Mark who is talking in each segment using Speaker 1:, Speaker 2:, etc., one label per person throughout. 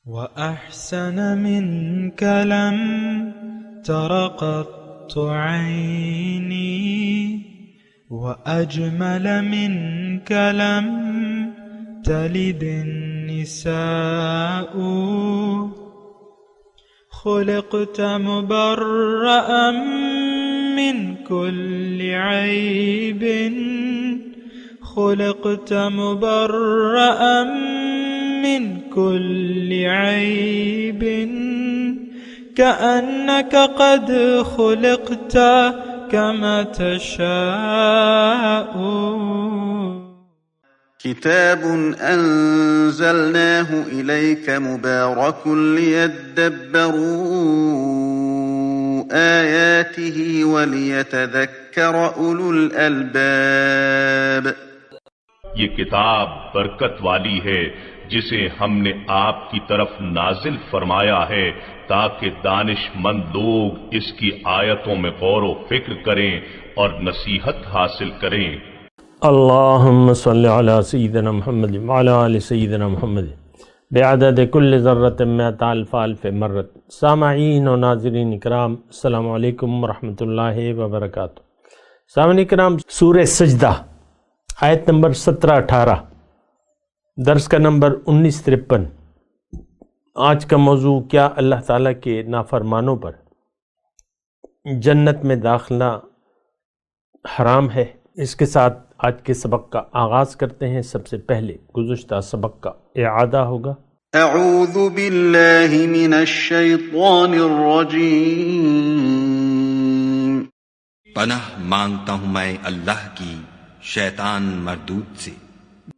Speaker 1: وأحسن منك لم تر قط عيني وأجمل منك لم تلد النساء خلقت مبرأ من كل عيب خلقت مبرأ من كل عيب كأنك قد خلقت كما تشاء.
Speaker 2: كتاب أنزلناه إليك مبارك ليدبروا آياته وليتذكر أولو الألباب.
Speaker 3: یہ کتاب برکت والی ہے جسے ہم نے آپ کی طرف نازل فرمایا ہے تاکہ دانش مند لوگ اس کی آیتوں میں غور و فکر کریں اور نصیحت حاصل کریں.
Speaker 4: اللہم صلی علی سیدنا محمد وعلی آل سیدنا محمد بعدد کل ذرۃ مئۃ الف الف مرۃ. سامعین و ناظرین اکرام، السلام علیکم ورحمۃ اللہ وبرکاتہ. سامعین اکرام، سورہ سجدہ آیت نمبر 17-18، درس کا نمبر 1953. آج کا موضوع کیا اللہ تعالیٰ کے نافرمانوں پر جنت میں داخلہ حرام ہے. اس کے ساتھ آج کے سبق کا آغاز کرتے ہیں. سب سے پہلے گزشتہ سبق کا اعادہ ہوگا.
Speaker 2: اعوذ باللہ من الشیطان الرجیم.
Speaker 5: پناہ مانگتا ہوں میں اللہ کی شیطان مردود سے.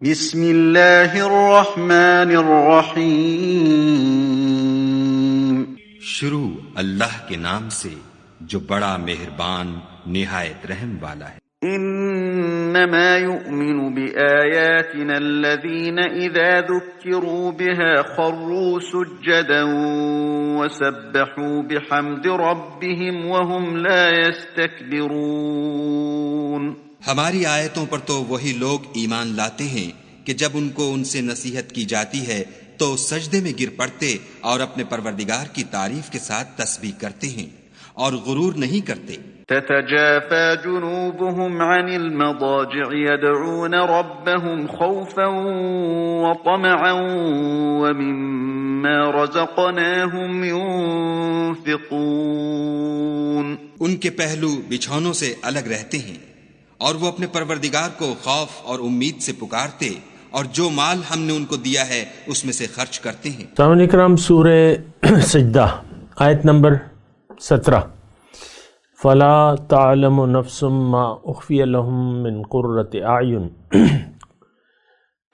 Speaker 2: بسم اللہ الرحمن الرحیم.
Speaker 5: شروع اللہ کے نام سے جو بڑا مہربان نہایت رحم والا ہے.
Speaker 2: انما يؤمن بآياتنا الذين اذا ذكروا بها خروا سجدا وسبحوا بحمد ربهم وهم لا يستكبرون.
Speaker 5: ہماری آیتوں پر تو وہی لوگ ایمان لاتے ہیں کہ جب ان کو ان سے نصیحت کی جاتی ہے تو سجدے میں گر پڑتے اور اپنے پروردگار کی تعریف کے ساتھ تسبیح کرتے ہیں اور غرور نہیں کرتے.
Speaker 2: تتجافى جنوبهم عن المضاجع يدعون ربهم خوفا وطمعا ومما رزقناهم ينفقون.
Speaker 5: ان کے پہلو بچھونوں سے الگ رہتے ہیں اور وہ اپنے پروردگار کو خوف اور امید سے پکارتے اور جو مال ہم نے ان کو دیا ہے اس میں سے خرچ کرتے ہیں.
Speaker 4: سامعین اکرام، سورہ سجدہ آیت نمبر 17. فلا تعلم نفس ما اخفی لهم من قرۃ اعین.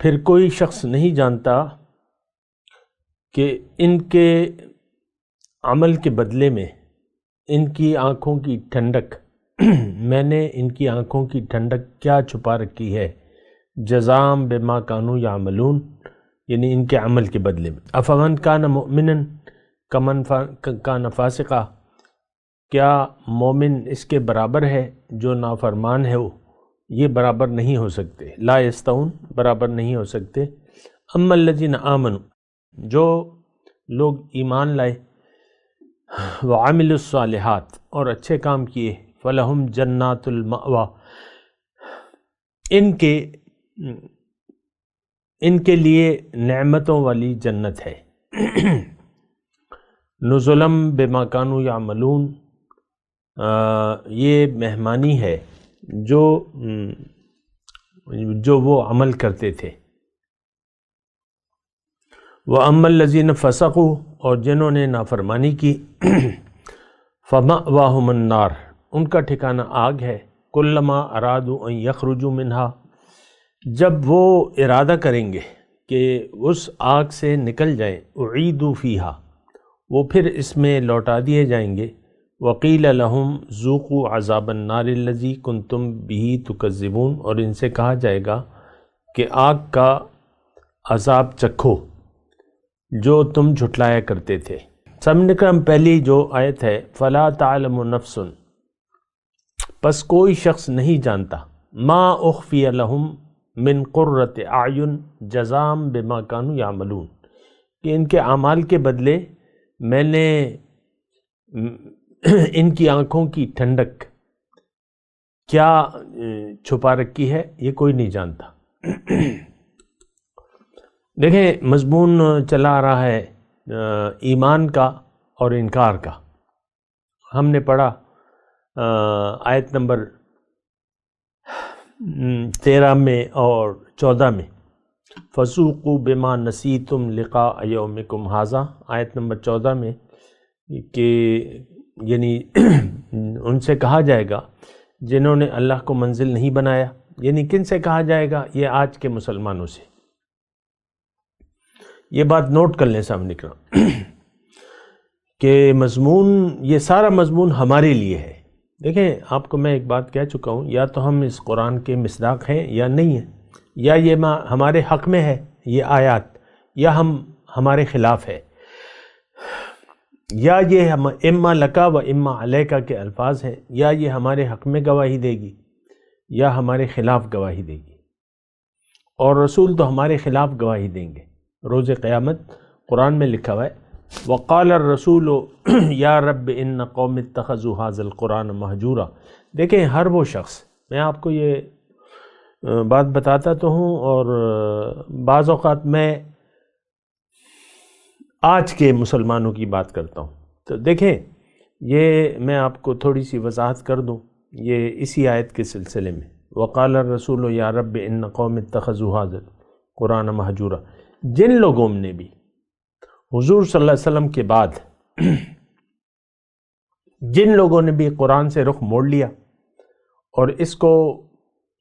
Speaker 4: پھر کوئی شخص نہیں جانتا کہ ان کے عمل کے بدلے میں ان کی آنکھوں کی ٹھنڈک میں نے ان کی آنکھوں کی ٹھنڈک کیا چھپا رکھی ہے. جزام بما کانوا یعملون، یعنی ان کے عمل کے بدلے میں. افمن کان مؤمنا کمن کان فاسقا، کیا مومن اس کے برابر ہے جو نافرمان ہے وہ؟ یہ برابر نہیں ہو سکتے. لا یستوون، برابر نہیں ہو سکتے. اما الذین آمنوا، جو لوگ ایمان لائے، وعملوا الصالحات، اور اچھے کام کیے، فلہم جنات المأویٰ، ان کے لیے نعمتوں والی جنت ہے. نزلم بما کانوا یعملون، یہ مہمانی ہے جو وہ عمل کرتے تھے. وَأَمَّا الَّذِينَ فَسَقُوا، اور جنہوں نے نافرمانی کی، فَمَأْوَاهُمُ النَّارُ، ان کا ٹھکانہ آگ ہے. کلما ارادوا ان یخرجوا منہا، جب وہ ارادہ کریں گے کہ اس آگ سے نکل جائیں، اعیدوا فیہا، وہ پھر اس میں لوٹا دیے جائیں گے. وقیل لہم ذوقوا عذاب النار الذی کنتم بہ تکذبون، اور ان سے کہا جائے گا کہ آگ کا عذاب چکھو جو تم جھٹلایا کرتے تھے. سامعین اکرام، پہلی جو آیت ہے، فلا تعلم نفس، پس کوئی شخص نہیں جانتا، ما اخفی لہم من قرۃ اعین جزام بما کانوا یعملون، کہ ان کے اعمال کے بدلے میں نے ان کی آنکھوں کی ٹھنڈک کیا چھپا رکھی ہے یہ کوئی نہیں جانتا۔ دیکھیں مضمون چلا آ رہا ہے ایمان کا اور انکار کا۔ ہم نے پڑھا آیت نمبر 13 میں اور 14 میں فَذُوقُوا بِمَا نَسِيتُمْ لِقَاءَ يَوْمِكُمْ هَذَا، آیت نمبر 14 میں کہ یعنی ان سے کہا جائے گا جنہوں نے اللہ کو منزل نہیں بنایا، یعنی کن سے کہا جائے گا؟ یہ آج کے مسلمانوں سے۔ یہ بات نوٹ کر لیں سامنے کرام کہ مضمون، یہ سارا مضمون ہمارے لیے ہے۔ دیکھیں آپ کو میں ایک بات کہہ چکا ہوں، یا تو ہم اس قرآن کے مصداق ہیں یا نہیں ہیں، یا یہ ہمارے حق میں ہے یہ آیات، یا ہمارے خلاف ہے، یا یہ اما لکا و اما علیکا کے الفاظ ہیں، یا یہ ہمارے حق میں گواہی دے گی یا ہمارے خلاف گواہی دے گی۔ اور رسول تو ہمارے خلاف گواہی دیں گے روز قیامت۔ قرآن میں لکھا ہوا ہے وقال الرسول یا رب ان قوم اتخذوا هذا القرآن مہجورا۔ دیکھیں ہر وہ شخص، میں آپ کو یہ بات بتاتا تو ہوں، اور بعض اوقات میں آج کے مسلمانوں کی بات کرتا ہوں، تو دیکھیں یہ میں آپ کو تھوڑی سی وضاحت کر دوں، یہ اسی آیت کے سلسلے میں وقال الرسول یا رب ان قوم اتخذوا هذا القرآن مہجورا۔ جن لوگوں نے بھی حضور صلی اللہ علیہ وسلم کے بعد جن لوگوں نے بھی قرآن سے رخ موڑ لیا اور اس کو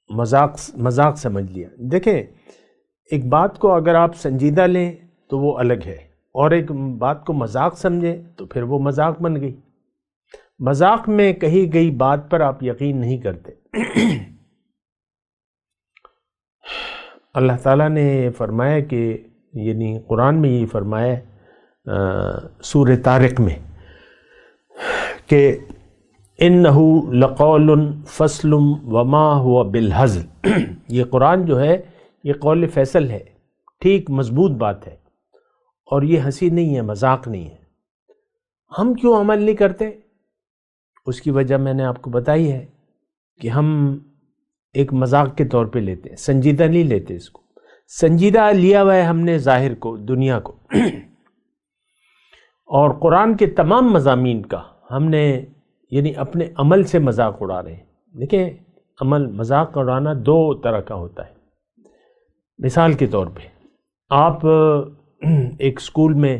Speaker 4: مذاق سمجھ لیا۔ دیکھیں ایک بات کو اگر آپ سنجیدہ لیں تو وہ الگ ہے، اور ایک بات کو مذاق سمجھیں تو پھر وہ مذاق بن گئی۔ مذاق میں کہی گئی بات پر آپ یقین نہیں کرتے۔ اللہ تعالیٰ نے فرمایا کہ یعنی قرآن میں یہ فرمایا سورہ طارق میں کہ انہو لقول فصل وما ہوا بالہزل۔ یہ قرآن جو ہے یہ قول فیصل ہے، ٹھیک مضبوط بات ہے، اور یہ ہنسی نہیں ہے، مذاق نہیں ہے۔ ہم کیوں عمل نہیں کرتے؟ اس کی وجہ میں نے آپ کو بتائی ہے کہ ہم ایک مذاق کے طور پہ لیتے ہیں، سنجیدہ نہیں لیتے اس کو۔ سنجیدہ لیا ہوا ہے ہم نے ظاہر کو، دنیا کو، اور قرآن کے تمام مضامین کا ہم نے یعنی اپنے عمل سے مذاق اڑا رہے ہیں۔ دیکھیں عمل، مذاق اڑانا دو طرح کا ہوتا ہے۔ مثال کے طور پہ آپ ایک اسکول میں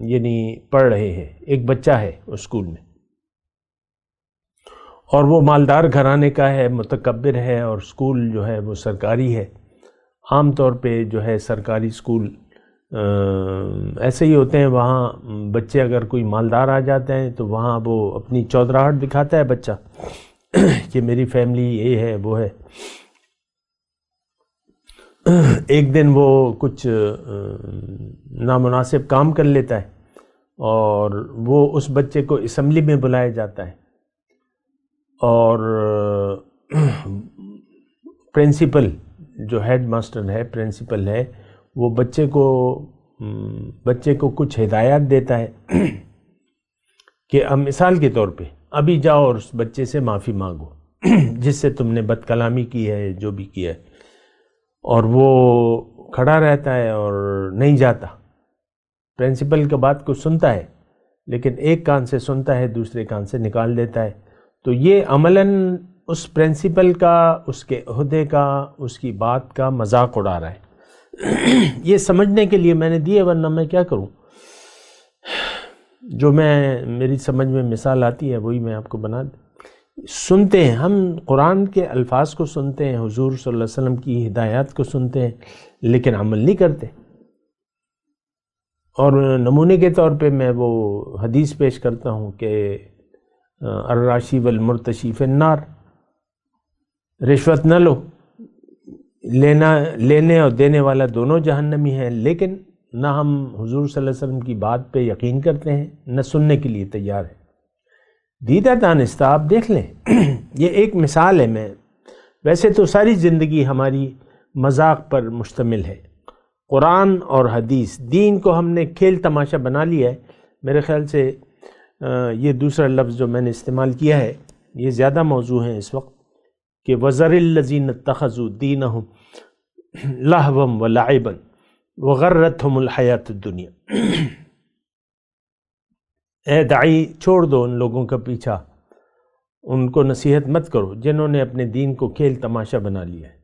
Speaker 4: یعنی پڑھ رہے ہیں، ایک بچہ ہے اس اسکول میں، اور وہ مالدار گھرانے کا ہے، متکبر ہے، اور اسکول جو ہے وہ سرکاری ہے۔ عام طور پہ جو ہے سرکاری اسکول ایسے ہی ہوتے ہیں، وہاں بچے اگر کوئی مالدار آ جاتے ہیں تو وہاں وہ اپنی چودراہٹ دکھاتا ہے بچہ کہ میری فیملی یہ ہے وہ ہے۔ ایک دن وہ کچھ نامناسب کام کر لیتا ہے اور وہ اس بچے کو اسمبلی میں بلایا جاتا ہے، اور پرنسپل جو ہیڈ ماسٹر ہے، پرنسپل ہے، وہ بچے کو کچھ ہدایات دیتا ہے کہ اب مثال کے طور پہ ابھی جاؤ اور اس بچے سے معافی مانگو جس سے تم نے بد کلامی کی ہے، جو بھی کیا ہے، اور وہ کھڑا رہتا ہے اور نہیں جاتا۔ پرنسپل کا بات کو سنتا ہے لیکن ایک کان سے سنتا ہے، دوسرے کان سے نکال دیتا ہے۔ تو یہ عملاً اس پرنسپل کا، اس کے عہدے کا، اس کی بات کا مذاق اڑا رہا ہے۔ یہ سمجھنے کے لیے میں نے دیے، ورنہ میں کیا کروں؟ جو میری سمجھ میں مثال آتی ہے وہی میں آپ کو بنا دوں۔ سنتے ہیں ہم قرآن کے الفاظ کو، سنتے ہیں حضور صلی اللہ علیہ وسلم کی ہدایات کو سنتے ہیں، لیکن عمل نہیں کرتے۔ اور نمونے کے طور پہ میں وہ حدیث پیش کرتا ہوں کہ الراشی والمرتشی فی النار، رشوت نہ لو، لینے اور دینے والا دونوں جہنمی ہیں، لیکن نہ ہم حضور صلی اللہ علیہ وسلم کی بات پہ یقین کرتے ہیں، نہ سننے کے لیے تیار ہیں۔ دیدہ دانستہ آپ دیکھ لیں، یہ ایک مثال ہے۔ ویسے تو ساری زندگی ہماری مذاق پر مشتمل ہے، قرآن اور حدیث، دین کو ہم نے کھیل تماشا بنا لیا ہے. میرے خیال سے یہ دوسرا لفظ جو میں نے استعمال کیا ہے یہ زیادہ موضوع ہے اس وقت، کہ وَذَرِ الَّذِينَ اتَّخَذُوا دِينَهُمْ لَهْوًا وَلَعِبًا وَغَرَّتْهُمُ الْحَيَاةُ الدُّنْيَا. اے داعی، چھوڑ دو ان لوگوں کا پیچھا، ان کو نصیحت مت کرو جنہوں نے اپنے دین کو کھیل تماشا بنا لیا ہے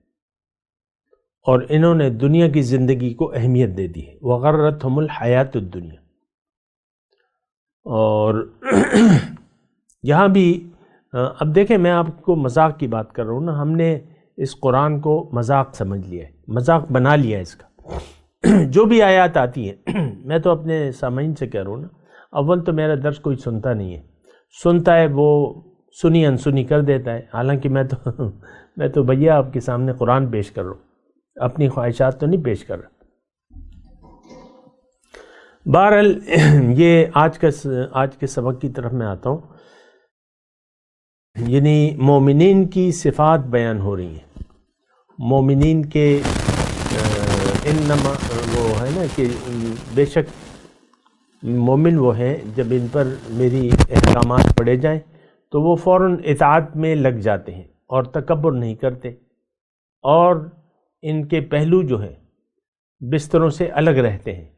Speaker 4: اور انہوں نے دنیا کی زندگی کو اہمیت دے دی ہے. وَغَرَّتْهُمُ الْحَيَاةُ الدُّنْيا. اور یہاں بھی اب دیکھیں، میں آپ کو مذاق کی بات کر رہا ہوں نا، ہم نے اس قرآن کو مذاق سمجھ لیا ہے، مذاق بنا لیا ہے اس کا. جو بھی آیات آتی ہیں، میں تو اپنے سامعین سے کہہ رہا ہوں نا، اول تو میرا درس کوئی سنتا نہیں ہے، سنتا ہے وہ سنی انسنی کر دیتا ہے. حالانکہ میں تو بھیا آپ کے سامنے قرآن پیش کر رہا ہوں، اپنی خواہشات تو نہیں پیش کر رہا. بہرحال یہ آج کے سبق کی طرف میں آتا ہوں. یعنی مومنین کی صفات بیان ہو رہی ہیں. مومنین کے انما وہ ہے نا کہ بے شک مومن وہ ہیں جب ان پر میری احکامات پڑھے جائیں تو وہ فوراً اطاعت میں لگ جاتے ہیں اور تکبر نہیں کرتے، اور ان کے پہلو جو ہیں بستروں سے الگ رہتے ہیں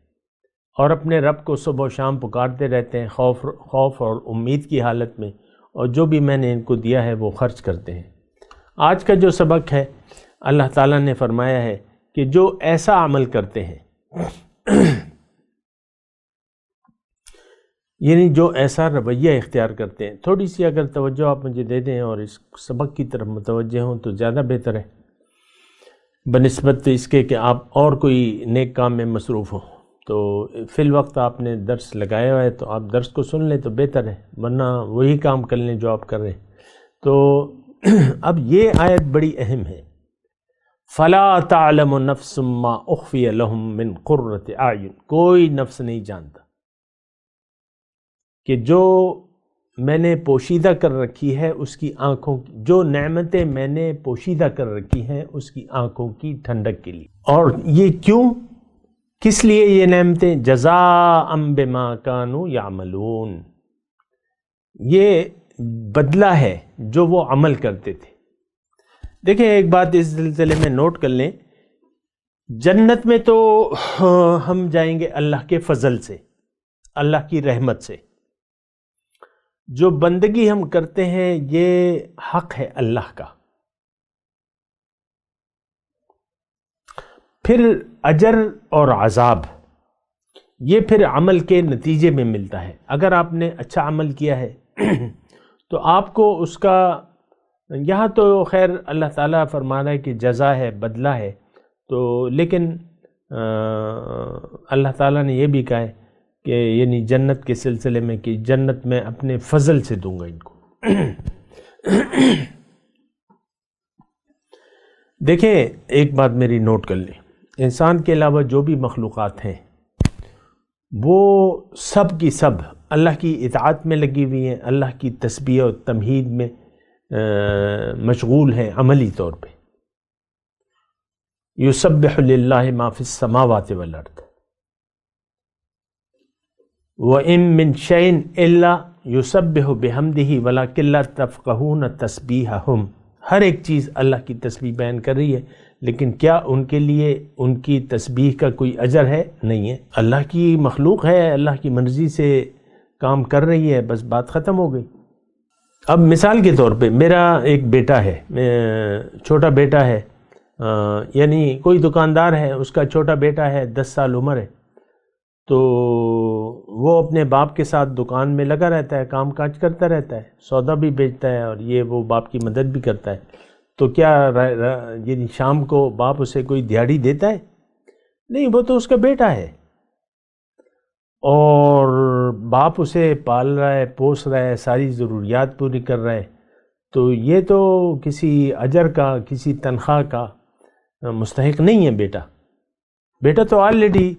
Speaker 4: اور اپنے رب کو صبح و شام پکارتے رہتے ہیں خوف اور امید کی حالت میں، اور جو بھی میں نے ان کو دیا ہے وہ خرچ کرتے ہیں. آج کا جو سبق ہے، اللہ تعالیٰ نے فرمایا ہے کہ جو ایسا عمل کرتے ہیں یعنی جو ایسا رویہ اختیار کرتے ہیں. تھوڑی سی اگر توجہ آپ مجھے دے دیں اور اس سبق کی طرف متوجہ ہوں تو زیادہ بہتر ہے، بنسبت اس کے کہ آپ اور کوئی نیک کام میں مصروف ہوں. تو فی الوقت آپ نے درس لگایا ہوا ہے تو آپ درس کو سن لیں تو بہتر ہے، ورنہ وہی کام کر لیں جو آپ کر رہے ہیں. تو اب یہ آیت بڑی اہم ہے. فَلَا تَعْلَمُ نَفْسٌ مَّا أُخْفِيَ لَهُم مِّن قُرَّةِ أَعْيُن. کوئی نفس نہیں جانتا کہ جو میں نے پوشیدہ کر رکھی ہے اس کی آنکھوں کی، جو نعمتیں میں نے پوشیدہ کر رکھی ہیں اس کی آنکھوں کی ٹھنڈک کے لیے. اور یہ کیوں، کس لیے یہ نعمتیں؟ جزاء بما کانوا یعملون. یہ بدلہ ہے جو وہ عمل کرتے تھے. دیکھیں ایک بات اس سلسلے میں نوٹ کر لیں، جنت میں تو ہم جائیں گے اللہ کے فضل سے، اللہ کی رحمت سے. جو بندگی ہم کرتے ہیں یہ حق ہے اللہ کا. پھر اجر اور عذاب یہ پھر عمل کے نتیجے میں ملتا ہے. اگر آپ نے اچھا عمل کیا ہے تو آپ کو اس کا، یہاں تو خیر اللہ تعالیٰ فرما رہا ہے کہ جزا ہے، بدلہ ہے، تو لیکن اللہ تعالیٰ نے یہ بھی کہا ہے کہ یعنی جنت کے سلسلے میں کہ جنت میں اپنے فضل سے دوں گا ان کو. دیکھیں ایک بات میری نوٹ کر لیں، انسان کے علاوہ جو بھی مخلوقات ہیں وہ سب کی سب اللہ کی اطاعت میں لگی ہوئی ہیں، اللہ کی تسبیح و تمہید میں مشغول ہیں عملی طور پہ. یسبح للہ ما فی السماوات والارض وَإِن مِّن شَيْءٍ إِلَّا يُسَبِّحُ بِحَمْدِهِ وَلَكِن لَّا تَفْقَهُونَ تَسْبِيحَهُمْ. ہر ایک چیز اللہ کی تسبیح بیان کر رہی ہے، لیکن کیا ان کے لیے ان کی تسبیح کا کوئی اجر ہے؟ نہیں ہے. اللہ کی مخلوق ہے، اللہ کی مرضی سے کام کر رہی ہے، بس بات ختم ہو گئی. اب مثال کے طور پہ میرا ایک بیٹا ہے، چھوٹا بیٹا ہے، یعنی کوئی دکاندار ہے، اس کا چھوٹا بیٹا ہے، 10 سال عمر ہے، تو وہ اپنے باپ کے ساتھ دکان میں لگا رہتا ہے، کام کاج کرتا رہتا ہے، سودا بھی بیچتا ہے اور یہ وہ باپ کی مدد بھی کرتا ہے. تو کیا یعنی شام کو باپ اسے کوئی دیہڑی دیتا ہے؟ نہیں، وہ تو اس کا بیٹا ہے اور باپ اسے پال رہا ہے، پوس رہا ہے، ساری ضروریات پوری کر رہا ہے. تو یہ تو کسی اجر کا، کسی تنخواہ کا مستحق نہیں ہے بیٹا. بیٹا تو آلریڈی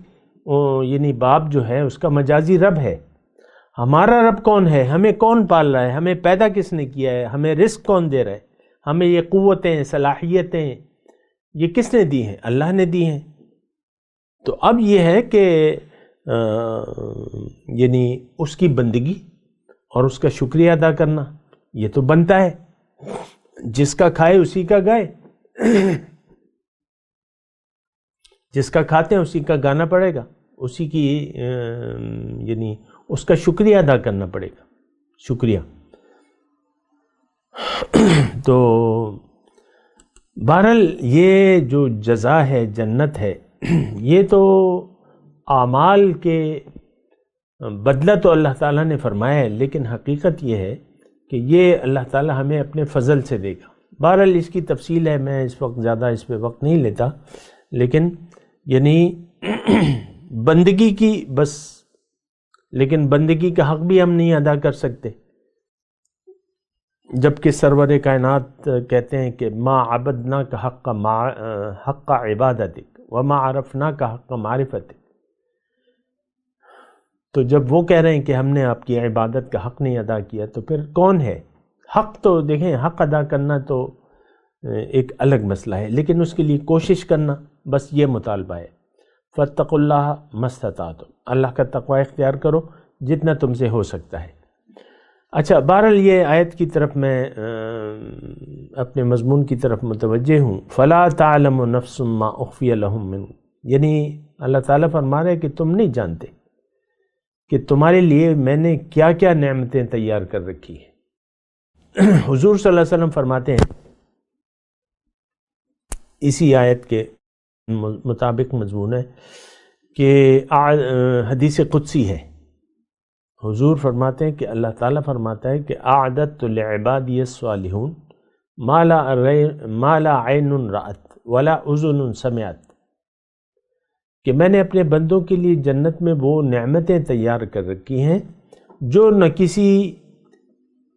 Speaker 4: یعنی باپ جو ہے اس کا مجازی رب ہے. ہمارا رب کون ہے؟ ہمیں کون پال رہا ہے؟ ہمیں پیدا کس نے کیا ہے؟ ہمیں رزق کون دے رہا ہے؟ ہمیں یہ قوتیں، صلاحیتیں یہ کس نے دی ہیں؟ اللہ نے دی ہیں. تو اب یہ ہے کہ یعنی اس کی بندگی اور اس کا شکریہ ادا کرنا یہ تو بنتا ہے، جس کا کھائے اسی کا گائے، جس کا کھاتے ہیں اسی کا گانا پڑے گا، اسی کی یعنی اس کا شکریہ ادا کرنا پڑے گا، شکریہ۔ تو بہرحال یہ جو جزا ہے، جنت ہے، یہ تو اعمال کے بدلہ تو اللہ تعالیٰ نے فرمایا ہے، لیکن حقیقت یہ ہے کہ یہ اللہ تعالیٰ ہمیں اپنے فضل سے دے گا۔ بہرحال اس کی تفصیل ہے، میں اس وقت زیادہ اس پہ وقت نہیں لیتا، لیکن یعنی بندگی کی بس، لیکن بندگی کا حق بھی ہم نہیں ادا کر سکتے، جبکہ سرور کائنات کہتے ہیں کہ ما عبدنا کا حق عبادتک وما عرفنا کا حق معرفتک۔ تو جب وہ کہہ رہے ہیں کہ ہم نے آپ کی عبادت کا حق نہیں ادا کیا، تو پھر کون ہے حق؟ تو دیکھیں، حق ادا کرنا تو ایک الگ مسئلہ ہے، لیکن اس کے لیے کوشش کرنا، بس یہ مطالبہ ہے۔ فاتقوا اللہ ما استطعتم، اللہ کا تقوی اختیار کرو جتنا تم سے ہو سکتا ہے۔ اچھا، بہرحال یہ آیت کی طرف میں اپنے مضمون کی طرف متوجہ ہوں۔ فلا تعلم نفس ما اخفی لهم من، یعنی اللہ تعالیٰ فرما رہے کہ تم نہیں جانتے کہ تمہارے لیے میں نے کیا کیا نعمتیں تیار کر رکھی ہیں۔ حضور صلی اللہ علیہ وسلم فرماتے ہیں، اسی آیت کے مطابق مضمون ہے کہ حدیث قدسی ہے، حضور فرماتے ہیں کہ اللہ تعالیٰ فرماتا ہے کہ اعددت لعبادی الصالحون ما لا عین رأت ولا اذن سمعت، کہ میں نے اپنے بندوں کے لیے جنت میں وہ نعمتیں تیار کر رکھی ہیں جو نہ کسی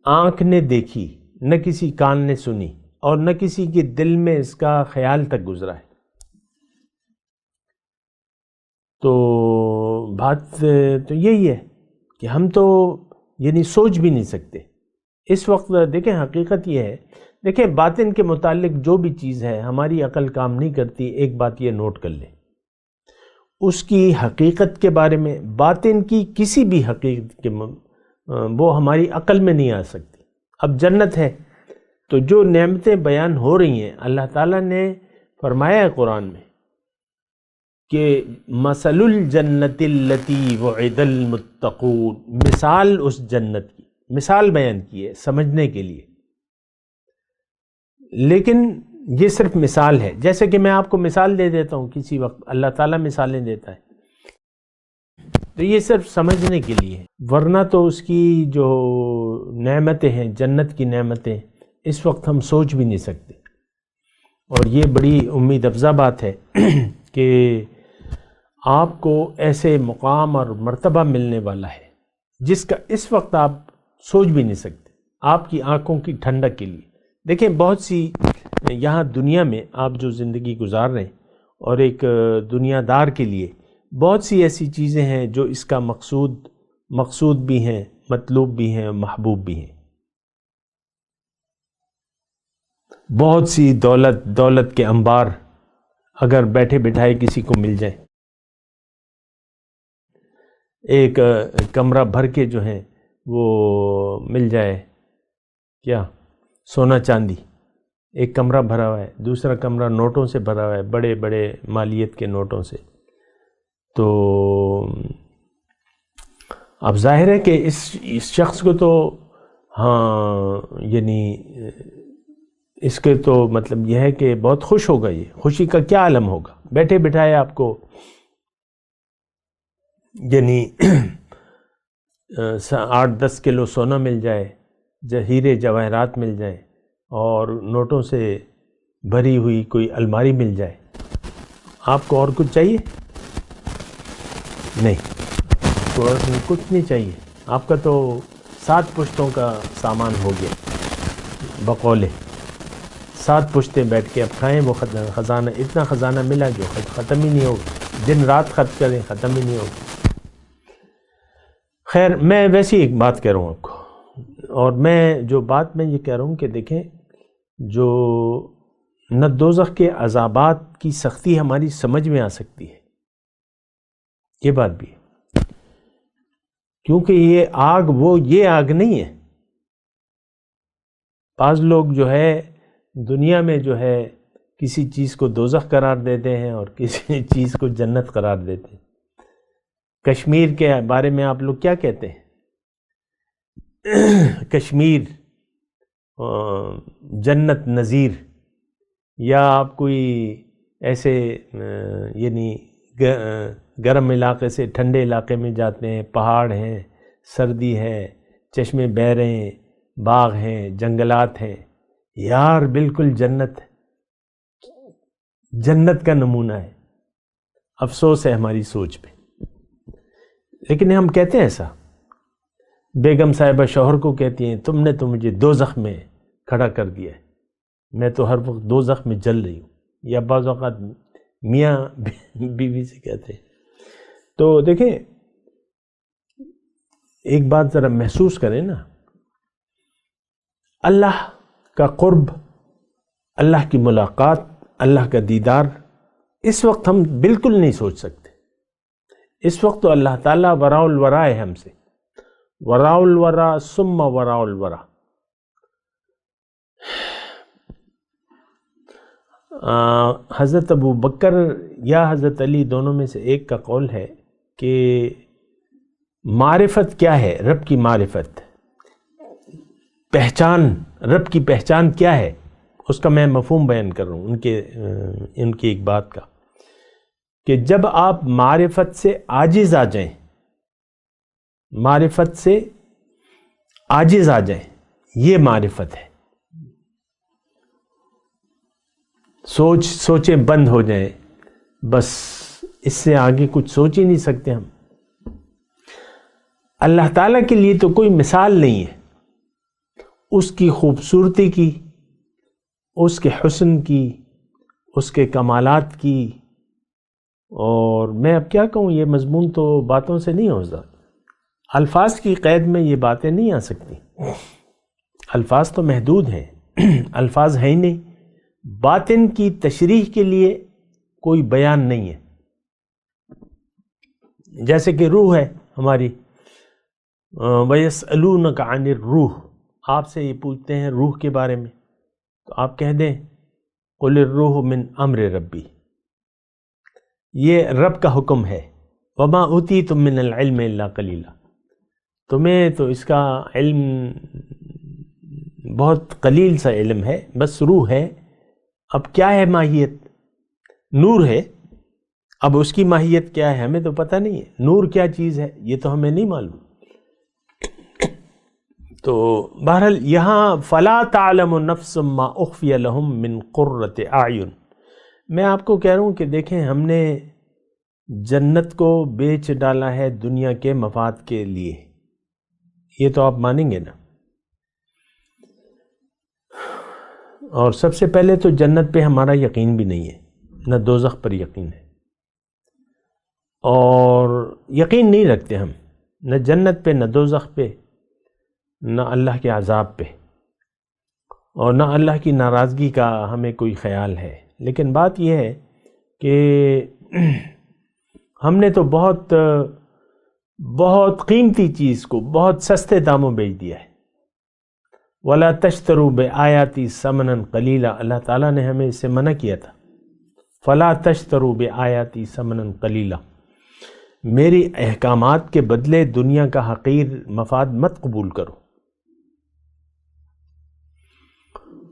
Speaker 4: آنکھ نے دیکھی، نہ کسی کان نے سنی، اور نہ کسی کے دل میں اس کا خیال تک گزرا ہے۔ تو بات تو یہی ہے کہ ہم تو یعنی سوچ بھی نہیں سکتے اس وقت۔ دیکھیں حقیقت یہ ہے، دیکھیں باطن کے متعلق جو بھی چیز ہے ہماری عقل کام نہیں کرتی۔ ایک بات یہ نوٹ کر لیں، اس کی حقیقت کے بارے میں، باطن کی کسی بھی حقیقت کے وہ ہماری عقل میں نہیں آ سکتی۔ اب جنت ہے تو جو نعمتیں بیان ہو رہی ہیں، اللہ تعالیٰ نے فرمایا ہے قرآن میں کہ مثل الجنت التی وعد المتقون، مثال اس جنت کی، مثال بیان کی ہے سمجھنے کے لیے، لیکن یہ صرف مثال ہے۔ جیسے کہ میں آپ کو مثال دے دیتا ہوں کسی وقت، اللہ تعالیٰ مثالیں دیتا ہے، تو یہ صرف سمجھنے کے لیے ہے، ورنہ تو اس کی جو نعمتیں ہیں، جنت کی نعمتیں، اس وقت ہم سوچ بھی نہیں سکتے۔ اور یہ بڑی امید افزا بات ہے کہ آپ کو ایسے مقام اور مرتبہ ملنے والا ہے جس کا اس وقت آپ سوچ بھی نہیں سکتے، آپ کی آنکھوں کی ٹھنڈک کے لیے۔ دیکھیں بہت سی یہاں دنیا میں آپ جو زندگی گزار رہے ہیں، اور ایک دنیا دار کے لیے بہت سی ایسی چیزیں ہیں جو اس کا مقصود بھی ہیں، مطلوب بھی ہیں، محبوب بھی ہیں۔ بہت سی دولت کے انبار اگر بیٹھے بٹھائے کسی کو مل جائیں، ایک کمرہ بھر کے جو ہیں وہ مل جائے، کیا سونا چاندی، ایک کمرہ بھرا ہوا ہے، دوسرا کمرہ نوٹوں سے بھرا ہوا ہے، بڑے بڑے مالیت کے نوٹوں سے، تو اب ظاہر ہے کہ اس شخص کو تو ہاں یعنی اس کے تو مطلب یہ ہے کہ بہت خوش ہوگا، یہ خوشی کا کیا عالم ہوگا۔ بیٹھے بٹھائے آپ کو یعنی 8-10 کلو سونا مل جائے، ہیرے جواہرات مل جائیں، اور نوٹوں سے بھری ہوئی کوئی الماری مل جائے، آپ کو اور کچھ چاہیے؟ نہیں، کچھ نہیں چاہیے، آپ کا تو 7 پشتوں کا سامان ہو گیا بقولے، 7 پشتیں بیٹھ کے اب کھائیں وہ خزانہ، اتنا خزانہ ملا جو ختم ہی نہیں ہوگا، دن رات خرچ کریں ختم ہی نہیں ہوگا۔ خیر، میں ویسی ایک بات کہہ رہا ہوں آپ کو، اور میں جو بات میں یہ کہہ رہا ہوں کہ دیکھیں، جو نہ دوزخ کے عذابات کی سختی ہماری سمجھ میں آ سکتی ہے، یہ بات بھی ہے، کیونکہ یہ آگ نہیں ہے۔ بعض لوگ جو ہے دنیا میں جو ہے کسی چیز کو دوزخ قرار دیتے ہیں اور کسی چیز کو جنت قرار دیتے ہیں۔ کشمیر کے بارے میں آپ لوگ کیا کہتے ہیں؟ کشمیر جنت نظیر، یا آپ کوئی ایسے یعنی گرم علاقے سے ٹھنڈے علاقے میں جاتے ہیں، پہاڑ ہیں، سردی ہے، چشمے بہہ رہے ہیں، باغ ہیں، جنگلات ہیں، یار بالکل جنت ہے، جنت کا نمونہ ہے۔ افسوس ہے ہماری سوچ پہ، لیکن ہم کہتے ہیں ایسا۔ بیگم صاحبہ شوہر کو کہتی ہیں تم نے تو مجھے دوزخ میں کھڑا کر دیا ہے، میں تو ہر وقت دوزخ میں جل رہی ہوں، یا بعض اوقات میاں بیوی سے کہتے ہیں۔ تو دیکھیں ایک بات ذرا محسوس کریں نا، اللہ کا قرب، اللہ کی ملاقات، اللہ کا دیدار اس وقت ہم بالکل نہیں سوچ سکتے۔ اس وقت تو اللہ تعالیٰ وراء الورا ہے ہم سے، وراء الورا ثم وراء الورا۔ حضرت ابو بکر یا حضرت علی دونوں میں سے ایک کا قول ہے کہ معرفت کیا ہے، رب کی معرفت، پہچان، رب کی پہچان کیا ہے، اس کا میں مفہوم بیان کر رہا ہوں ان کی ایک بات کا، کہ جب آپ معرفت سے عاجز آ جائیں، معرفت سے عاجز آ جائیں، یہ معرفت ہے۔ سوچیں بند ہو جائیں، بس اس سے آگے کچھ سوچ ہی نہیں سکتے ہم۔ اللہ تعالیٰ کے لیے تو کوئی مثال نہیں ہے، اس کی خوبصورتی کی، اس کے حسن کی، اس کے کمالات کی، اور میں اب کیا کہوں، یہ مضمون تو باتوں سے نہیں ہوتا، الفاظ کی قید میں یہ باتیں نہیں آ سکتی، الفاظ تو محدود ہیں، الفاظ ہیں ہی نہیں، باطن کی تشریح کے لیے کوئی بیان نہیں ہے۔ جیسے کہ روح ہے ہماری، وَيَسْأَلُونَكَ عَنِ الرُّوحِ، آپ سے یہ پوچھتے ہیں روح کے بارے میں، تو آپ کہہ دیں قُلِ الرُّوحُ مِنْ أَمْرِ رَبِّي، یہ رب کا حکم ہے، وَمَا أُوتِيتُم مِّنَ الْعِلْمِ إِلَّا قَلِيلًا، تمہیں تو اس کا علم بہت قلیل سا علم ہے، بس روح ہے۔ اب کیا ہے ماہیت؟ نور ہے، اب اس کی ماہیت کیا ہے ہمیں تو پتہ نہیں ہے، نور کیا چیز ہے یہ تو ہمیں نہیں معلوم۔ تو بہرحال یہاں فَلَا تَعْلَمُ نَفْسٌ مَّا أُخْفِيَ لَهُم مِّن قُرَّةِ أَعْيُنٍ، میں آپ کو کہہ رہا ہوں کہ دیکھیں ہم نے جنت کو بیچ ڈالا ہے دنیا کے مفاد کے لیے، یہ تو آپ مانیں گے نا۔ اور سب سے پہلے تو جنت پہ ہمارا یقین بھی نہیں ہے، نہ دوزخ پر یقین ہے، اور یقین نہیں رکھتے ہم نہ جنت پہ، نہ دوزخ پہ، نہ اللہ کے عذاب پہ، اور نہ اللہ کی ناراضگی کا ہمیں کوئی خیال ہے۔ لیکن بات یہ ہے کہ ہم نے تو بہت قیمتی چیز کو بہت سستے داموں بیچ دیا ہے۔ وَلَا تَشْتَرُوا بِآيَاتِي ثَمَنًا قَلِيلًا، اللہ تعالیٰ نے ہمیں اس سے منع کیا تھا، فَلَا تَشْتَرُوا بِآيَاتِي ثَمَنًا قَلِيلًا، میری احکامات کے بدلے دنیا کا حقیر مفاد مت قبول کرو۔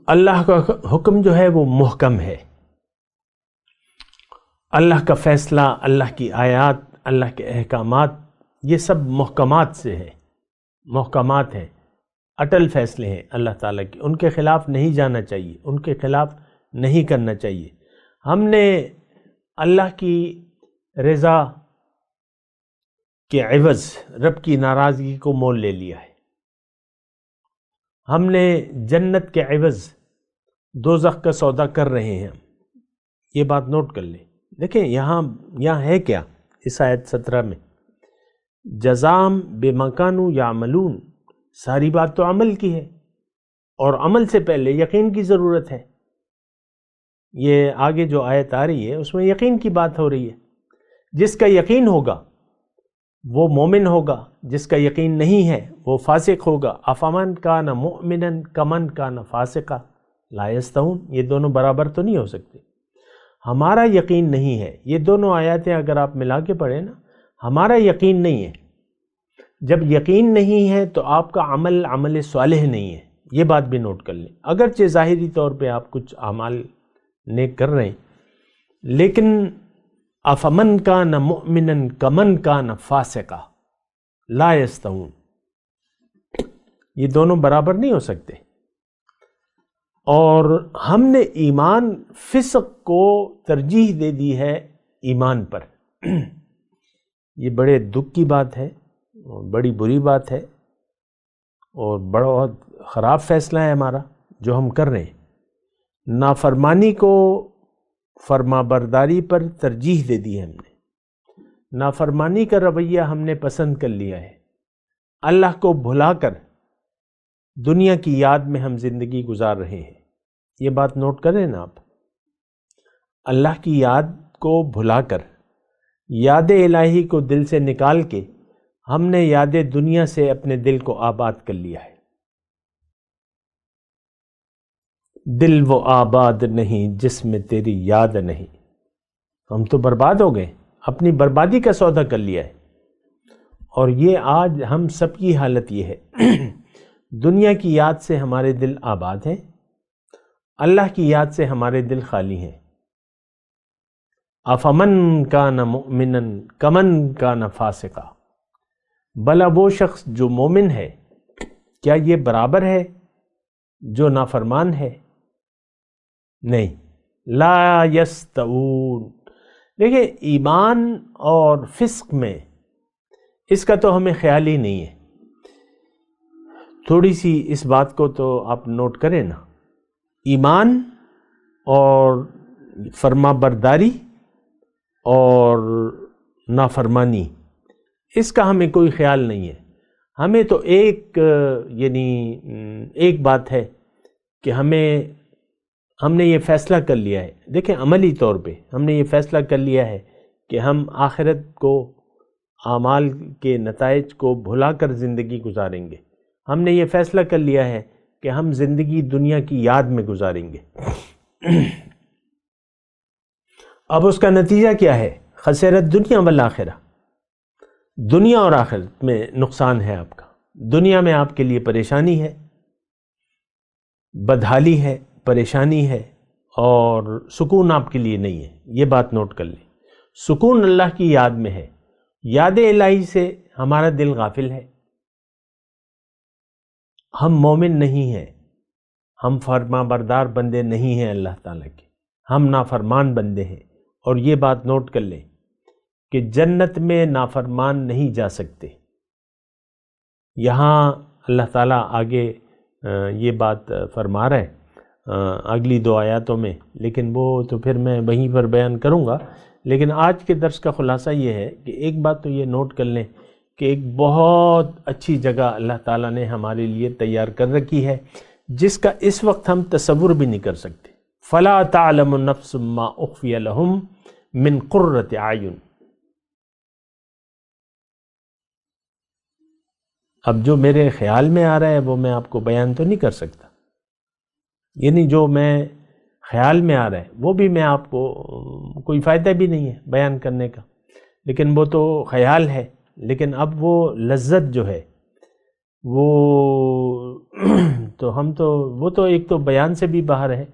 Speaker 4: اللہ کا حکم جو ہے وہ محکم ہے، اللہ کا فیصلہ، اللہ کی آیات، اللہ کے احکامات، یہ سب محکمات سے ہیں، محکمات ہیں، اٹل فیصلے ہیں اللہ تعالیٰ کے، ان کے خلاف نہیں جانا چاہیے، ان کے خلاف نہیں کرنا چاہیے۔ ہم نے اللہ کی رضا کے عوض رب کی ناراضگی کو مول لے لیا ہے، ہم نے جنت کے عوض دوزخ کا سودا کر رہے ہیں، یہ بات نوٹ کر لیں۔ دیکھیں یہاں ہے کیا اس آیت 17 میں، جزام بما کانوا یعملون، ساری بات تو عمل کی ہے، اور عمل سے پہلے یقین کی ضرورت ہے۔ یہ آگے جو آیت آ رہی ہے اس میں یقین کی بات ہو رہی ہے، جس کا یقین ہوگا وہ مومن ہوگا، جس کا یقین نہیں ہے وہ فاسق ہوگا۔ افمن کان مؤمنا کمن کان فاسقا لا یستوون، یہ دونوں برابر تو نہیں ہو سکتے۔ ہمارا یقین نہیں ہے، یہ دونوں آیاتیں اگر آپ ملا کے پڑھیں نا، ہمارا یقین نہیں ہے۔ جب یقین نہیں ہے تو آپ کا عمل صالح نہیں ہے، یہ بات بھی نوٹ کر لیں۔ اگرچہ ظاہری طور پہ آپ کچھ اعمال نیک کر رہے ہیں، لیکن افمن کان مؤمنا کمن کان فاسقا لا یستوون، یہ دونوں برابر نہیں ہو سکتے۔ اور ہم نے ایمان فسق کو ترجیح دے دی ہے ایمان پر۔ یہ بڑے دکھ کی بات ہے، بڑی بری بات ہے، اور بہت خراب فیصلہ ہے ہمارا جو ہم کر رہے ہیں۔ نافرمانی کو فرما برداری پر ترجیح دے دی ہے ہم نے۔ نافرمانی کا رویہ ہم نے پسند کر لیا ہے۔ اللہ کو بھلا کر دنیا کی یاد میں ہم زندگی گزار رہے ہیں۔ یہ بات نوٹ کریں نا آپ، اللہ کی یاد کو بھلا کر، یاد الہی کو دل سے نکال کے ہم نے یاد دنیا سے اپنے دل کو آباد کر لیا ہے۔ دل وہ آباد نہیں جس میں تیری یاد نہیں، ہم تو برباد ہو گئے، اپنی بربادی کا سودا کر لیا ہے۔ اور یہ آج ہم سب کی حالت یہ ہے، دنیا کی یاد سے ہمارے دل آباد ہیں، اللہ کی یاد سے ہمارے دل خالی ہیں۔ افمن کان مؤمنا کمن کان فاسقا، بھلا وہ شخص جو مومن ہے کیا یہ برابر ہے جو نافرمان ہے؟ نہیں، لا یستوون۔ دیکھیں، ایمان اور فسق میں اس کا تو ہمیں خیال ہی نہیں ہے۔ تھوڑی سی اس بات کو تو آپ نوٹ کریں نا، ایمان اور فرما برداری اور نافرمانی، اس کا ہمیں کوئی خیال نہیں ہے۔ ہمیں تو ایک بات ہے کہ ہم نے یہ فیصلہ کر لیا ہے، دیکھیں عملی طور پہ ہم نے یہ فیصلہ کر لیا ہے کہ ہم آخرت کو، اعمال کے نتائج کو بھلا کر زندگی گزاریں گے۔ ہم نے یہ فیصلہ کر لیا ہے کہ ہم زندگی دنیا کی یاد میں گزاریں گے۔ اب اس کا نتیجہ کیا ہے؟ خسرت دنیا والآخرہ، دنیا اور آخرت میں نقصان ہے آپ کا۔ دنیا میں آپ کے لیے پریشانی ہے، بدحالی ہے، پریشانی ہے، اور سکون آپ کے لیے نہیں ہے۔ یہ بات نوٹ کر لیں، سکون اللہ کی یاد میں ہے، یاد الہی سے ہمارا دل غافل ہے۔ ہم مومن نہیں ہیں، ہم فرما بردار بندے نہیں ہیں اللہ تعالیٰ کے، ہم نافرمان بندے ہیں۔ اور یہ بات نوٹ کر لیں کہ جنت میں نافرمان نہیں جا سکتے۔ یہاں اللہ تعالیٰ آگے یہ بات فرما رہا ہے اگلی 2 آیاتوں میں، لیکن وہ تو پھر میں وہیں پر بیان کروں گا۔ لیکن آج کے درس کا خلاصہ یہ ہے کہ ایک بات تو یہ نوٹ کر لیں کہ ایک بہت اچھی جگہ اللہ تعالیٰ نے ہمارے لیے تیار کر رکھی ہے، جس کا اس وقت ہم تصور بھی نہیں کر سکتے۔ فَلَا تَعْلَمُ نَفْسٌ مَّا أُخْفِيَ لَهُم مِّن قُرَّةِ أَعْيُنٍ۔ اب جو میرے خیال میں آ رہا ہے وہ میں آپ کو بیان تو نہیں کر سکتا، یعنی جو میں خیال میں آ رہا ہے وہ بھی میں آپ کو کوئی فائدہ بھی نہیں ہے بیان کرنے کا، لیکن وہ تو خیال ہے۔ لیکن اب وہ لذت جو ہے وہ تو وہ تو ایک تو بیان سے بھی باہر ہے۔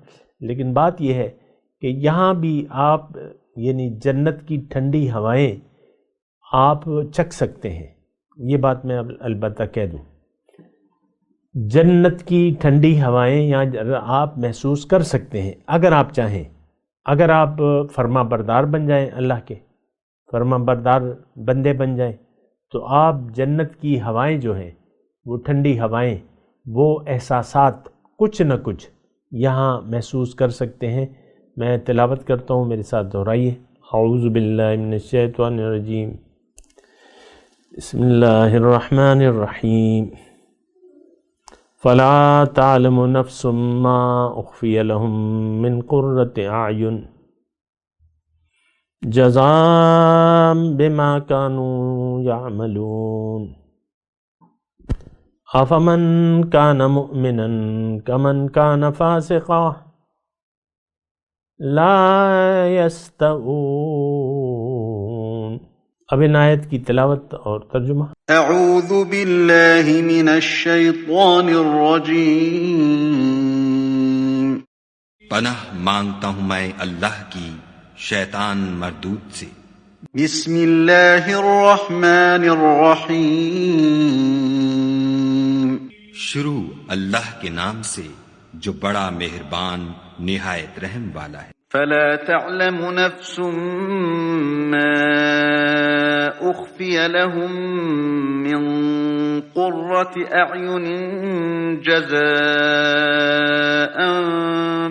Speaker 4: لیکن بات یہ ہے کہ یہاں بھی آپ یعنی جنت کی ٹھنڈی ہوائیں آپ چکھ سکتے ہیں، یہ بات میں البتہ کہہ دوں، جنت کی ٹھنڈی ہوائیں یہاں آپ محسوس کر سکتے ہیں اگر آپ چاہیں، اگر آپ فرما بردار بن جائیں، اللہ کے فرما بردار بندے بن جائیں، تو آپ جنت کی ہوائیں جو ہیں وہ ٹھنڈی ہوائیں، وہ احساسات کچھ نہ کچھ یہاں محسوس کر سکتے ہیں۔ میں تلاوت کرتا ہوں، میرے ساتھ دہرائیے۔ اعوذ باللہ من الشیطان الرجیم، بسم اللہ الرحمن الرحیم۔ فلا تعلم نفس ما اخفی لهم من قرۃ اعین جزاء بما كانوا يعملون افمن كان مؤمنا كمن كان فاسقا لا يستوون۔ اب ان آیت کی تلاوت اور ترجمہ۔
Speaker 2: اعوذ باللہ من الشیطان الرجیم۔
Speaker 5: پناہ مانگتا ہوں میں اللہ کی شیطان مردود سے۔
Speaker 2: بسم اللہ الرحمن الرحیم۔
Speaker 5: شروع اللہ کے نام سے جو بڑا مہربان نہایت رحم والا ہے۔
Speaker 2: فلا تعلم نفس ما اخفی لهم من قرة اعین جزاء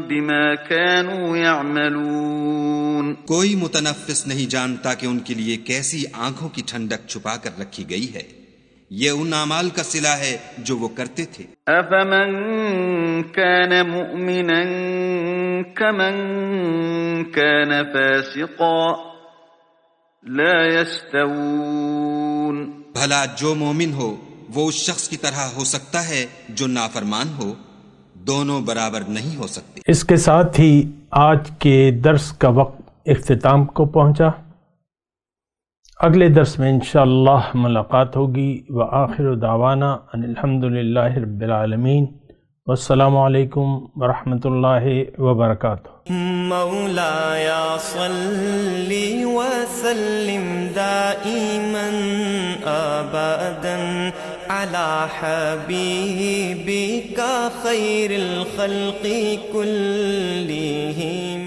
Speaker 2: بما كانوا يعملون۔
Speaker 5: کوئی متنفس نہیں جانتا کہ ان کے لیے کیسی آنکھوں کی ٹھنڈک چھپا کر رکھی گئی ہے، یہ ان اعمال کا صلہ ہے جو وہ کرتے تھے۔
Speaker 2: افمن كان مؤمنا كمن كان فاسقا لا يستوون۔
Speaker 5: بھلا جو مومن ہو وہ اس شخص کی طرح ہو سکتا ہے جو نافرمان ہو، دونوں برابر نہیں ہو سکتے۔
Speaker 4: اس کے ساتھ ہی آج کے درس کا وقت اختتام کو پہنچا۔ اگلے درس میں انشاءاللہ ملاقات ہوگی۔ وآخر دعوانا ان الحمدللہ رب العالمین، والسلام علیکم ورحمۃ اللہ وبرکاتہ۔
Speaker 1: مولاي صل وسلم دائما ابدا على حبيبك خير الخلق كلهم۔